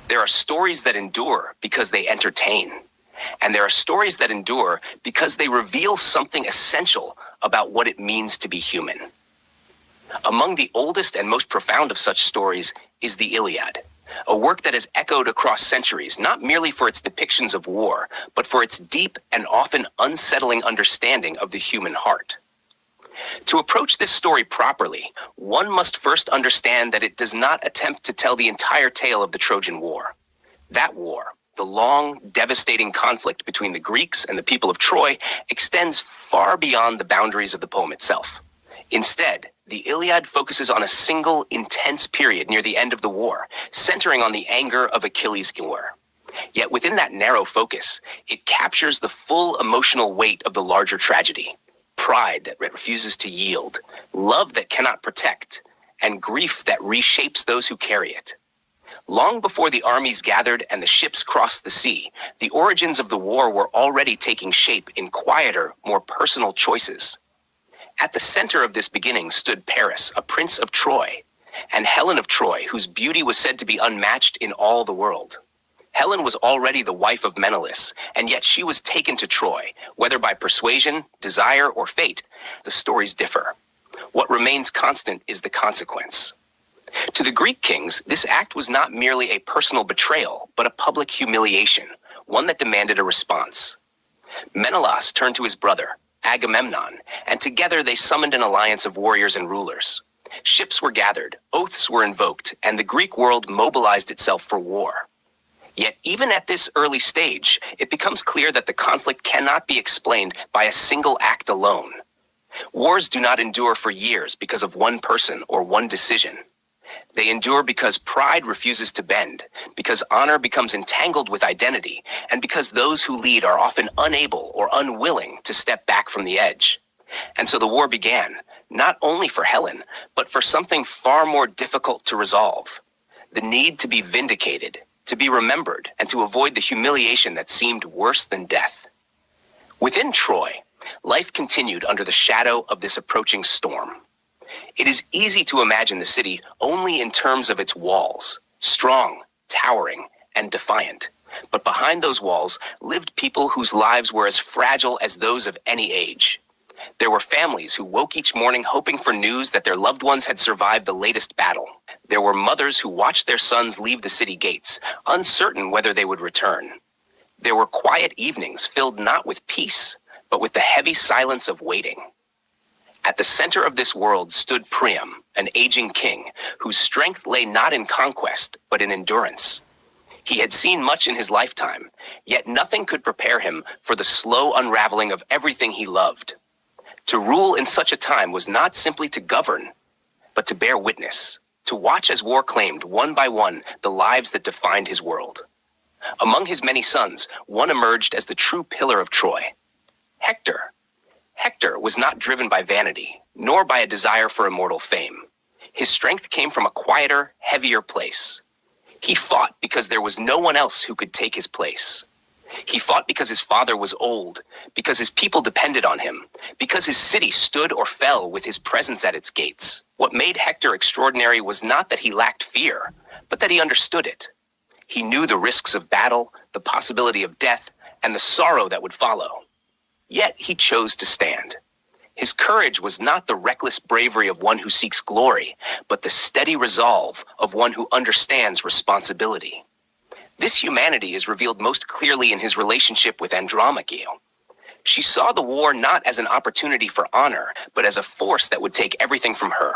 There are stories that endure because they entertain. And there are stories that endure because they reveal something essential about what it means to be human. Among the oldest and most profound of such stories is the Iliad, a work that has echoed across centuries, not merely for its depictions of war, but for its deep and often unsettling understanding of the human heart. To approach this story properly, one must first understand that it does not attempt to tell the entire tale of the Trojan War. That war, the long, devastating conflict between the Greeks and the people of Troy, extends far beyond the boundaries of the poem itself. Instead, the Iliad focuses on a single, intense period near the end of the war, centering on the anger of Achilles' war. Yet within that narrow focus, it captures the full emotional weight of the larger tragedy: pride that refuses to yield, love that cannot protect, and grief that reshapes those who carry it. Long before the armies gathered and the ships crossed the sea, the origins of the war were already taking shape in quieter, more personal choices. At the center of this beginning stood Paris, a prince of Troy, and Helen of Troy, whose beauty was said to be unmatched in all the world. Helen was already the wife of Menelaus, and yet she was taken to Troy, whether by persuasion, desire, or fate. The stories differ. What remains constant is the consequence. To the Greek kings, this act was not merely a personal betrayal, but a public humiliation, one that demanded a response. Menelaus turned to his brother, Agamemnon, and together they summoned an alliance of warriors and rulers. Ships were gathered, oaths were invoked, and the Greek world mobilized itself for war. Yet even at this early stage, it becomes clear that the conflict cannot be explained by a single act alone. Wars do not endure for years because of one person or one decision. They endure because pride refuses to bend, because honor becomes entangled with identity, and because those who lead are often unable or unwilling to step back from the edge. And so the war began, not only for Helen, but for something far more difficult to resolve: the need to be vindicated, to be remembered, and to avoid the humiliation that seemed worse than death. Within Troy, life continued under the shadow of this approaching storm. It is easy to imagine the city only in terms of its walls, strong, towering, and defiant. But behind those walls lived people whose lives were as fragile as those of any age. There were families who woke each morning hoping for news that their loved ones had survived the latest battle. There were mothers who watched their sons leave the city gates, uncertain whether they would return. There were quiet evenings filled not with peace, but with the heavy silence of waiting. At the center of this world stood Priam, an aging king, whose strength lay not in conquest, but in endurance. He had seen much in his lifetime, yet nothing could prepare him for the slow unraveling of everything he loved. To rule in such a time was not simply to govern, but to bear witness, to watch as war claimed, one by one, the lives that defined his world. Among his many sons, one emerged as the true pillar of Troy: Hector. Hector was not driven by vanity, nor by a desire for immortal fame. His strength came from a quieter, heavier place. He fought because there was no one else who could take his place. He fought because his father was old, because his people depended on him, because his city stood or fell with his presence at its gates. What made Hector extraordinary was not that he lacked fear, but that he understood it. He knew the risks of battle, the possibility of death, and the sorrow that would follow. Yet he chose to stand. His courage was not the reckless bravery of one who seeks glory, but the steady resolve of one who understands responsibility. This humanity is revealed most clearly in his relationship with Andromache. She saw the war not as an opportunity for honor, but as a force that would take everything from her.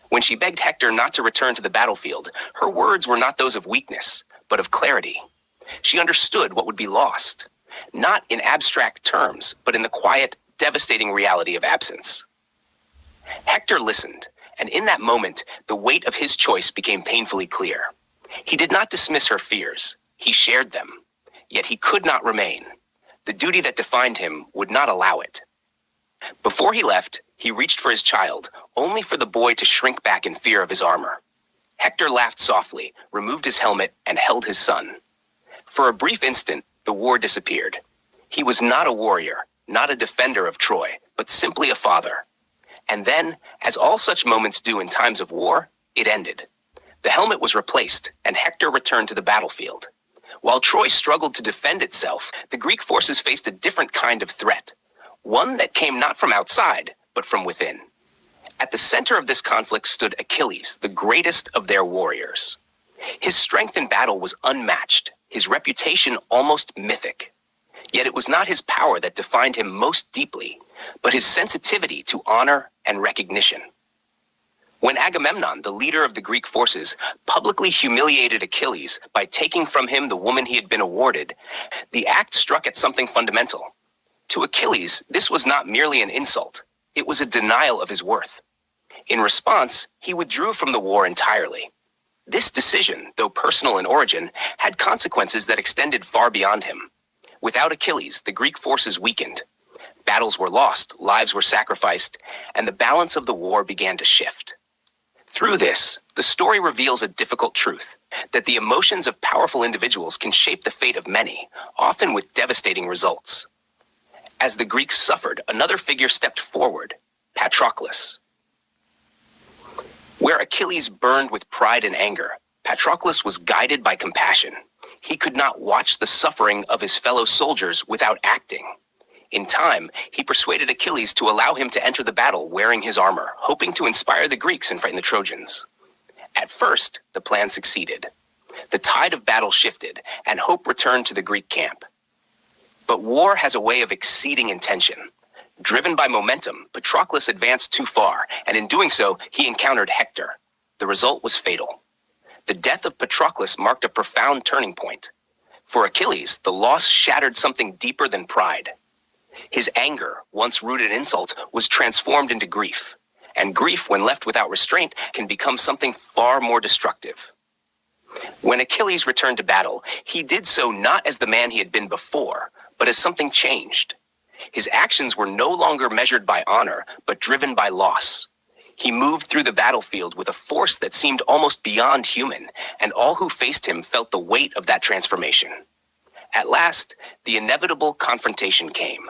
When she begged Hector not to return to the battlefield, her words were not those of weakness, but of clarity. She understood what would be lost, not in abstract terms, but in the quiet, devastating reality of absence. Hector listened, and in that moment, the weight of his choice became painfully clear. He did not dismiss her fears. He shared them. Yet he could not remain. The duty that defined him would not allow it. Before he left, he reached for his child, only for the boy to shrink back in fear of his armor. Hector laughed softly, removed his helmet, and held his son. For a brief instant, the war disappeared. He was not a warrior, not a defender of Troy, but simply a father. And then, as all such moments do in times of war, it ended. The helmet was replaced, and Hector returned to the battlefield. While Troy struggled to defend itself, the Greek forces faced a different kind of threat, one that came not from outside, but from within. At the center of this conflict stood Achilles, the greatest of their warriors. His strength in battle was unmatched, his reputation almost mythic. Yet it was not his power that defined him most deeply, but his sensitivity to honor and recognition. When Agamemnon, the leader of the Greek forces, publicly humiliated Achilles by taking from him the woman he had been awarded, the act struck at something fundamental. To Achilles, this was not merely an insult, it was a denial of his worth. In response, he withdrew from the war entirely. This decision, though personal in origin, had consequences that extended far beyond him. Without Achilles, the Greek forces weakened. Battles were lost, lives were sacrificed, and the balance of the war began to shift. Through this, the story reveals a difficult truth, that the emotions of powerful individuals can shape the fate of many, often with devastating results. As the Greeks suffered, another figure stepped forward, Patroclus. Where Achilles burned with pride and anger, Patroclus was guided by compassion. He could not watch the suffering of his fellow soldiers without acting. In time, he persuaded Achilles to allow him to enter the battle wearing his armor, hoping to inspire the Greeks and frighten the Trojans. At first, the plan succeeded. The tide of battle shifted, and hope returned to the Greek camp. But war has a way of exceeding intention. Driven by momentum, Patroclus advanced too far, and in doing so, he encountered Hector. The result was fatal. The death of Patroclus marked a profound turning point. For Achilles, the loss shattered something deeper than pride. His anger, once rooted in insult, was transformed into grief. And grief, when left without restraint, can become something far more destructive. When Achilles returned to battle, he did so not as the man he had been before, but as something changed. His actions were no longer measured by honor, but driven by loss. He moved through the battlefield with a force that seemed almost beyond human, and all who faced him felt the weight of that transformation. At last, the inevitable confrontation came.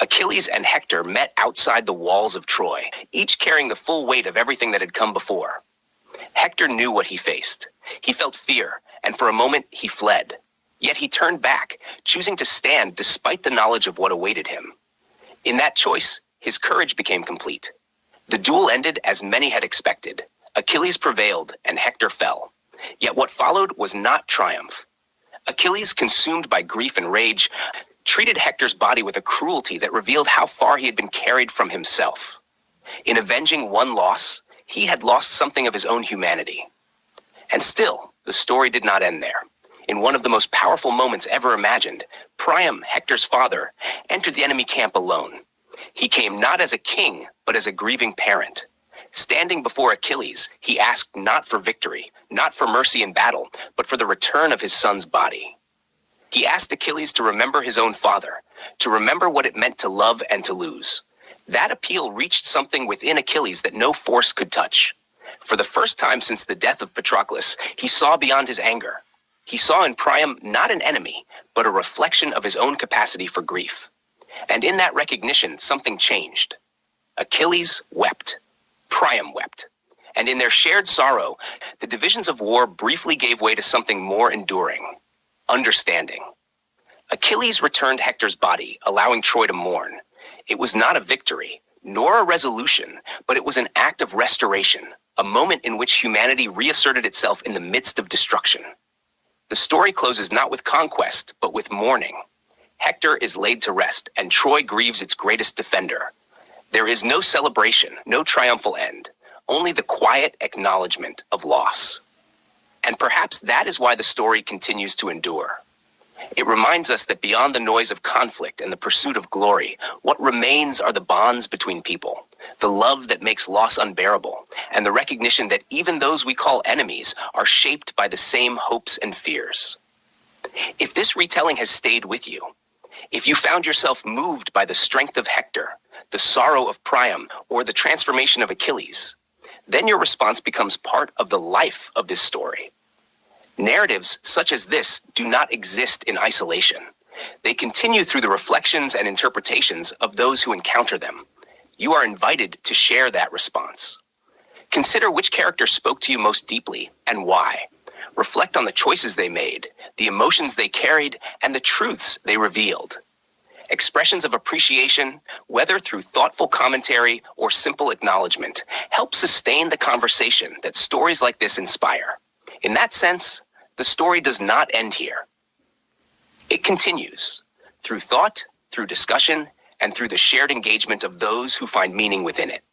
Achilles and Hector met outside the walls of Troy, each carrying the full weight of everything that had come before. Hector knew what he faced. He felt fear, and for a moment he fled. Yet he turned back, choosing to stand despite the knowledge of what awaited him. In that choice, his courage became complete. The duel ended as many had expected. Achilles prevailed, and Hector fell. Yet what followed was not triumph. Achilles, consumed by grief and rage, treated Hector's body with a cruelty that revealed how far he had been carried from himself. In avenging one loss, he had lost something of his own humanity. And still, the story did not end there. In one of the most powerful moments ever imagined, Priam, Hector's father, entered the enemy camp alone. He came not as a king, but as a grieving parent. Standing before Achilles, he asked not for victory, not for mercy in battle, but for the return of his son's body. He asked Achilles to remember his own father, to remember what it meant to love and to lose. That appeal reached something within Achilles that no force could touch. For the first time since the death of Patroclus, he saw beyond his anger. He saw in Priam not an enemy, but a reflection of his own capacity for grief. And in that recognition, something changed. Achilles wept. Priam wept. And in their shared sorrow, the divisions of war briefly gave way to something more enduring: understanding. Achilles returned Hector's body, allowing Troy to mourn. It was not a victory, nor a resolution, but it was an act of restoration, a moment in which humanity reasserted itself in the midst of destruction. The story closes not with conquest, but with mourning. Hector is laid to rest, and Troy grieves its greatest defender. There is no celebration, no triumphal end, only the quiet acknowledgement of loss. And perhaps that is why the story continues to endure. It reminds us that beyond the noise of conflict and the pursuit of glory, what remains are the bonds between people, the love that makes loss unbearable, and the recognition that even those we call enemies are shaped by the same hopes and fears. If this retelling has stayed with you, if you found yourself moved by the strength of Hector, the sorrow of Priam, or the transformation of Achilles, then your response becomes part of the life of this story. Narratives such as this do not exist in isolation. They continue through the reflections and interpretations of those who encounter them. You are invited to share that response. Consider which character spoke to you most deeply and why. Reflect on the choices they made, the emotions they carried, and the truths they revealed. Expressions of appreciation, whether through thoughtful commentary or simple acknowledgement, help sustain the conversation that stories like this inspire. In that sense, the story does not end here. It continues through thought, through discussion, and through the shared engagement of those who find meaning within it.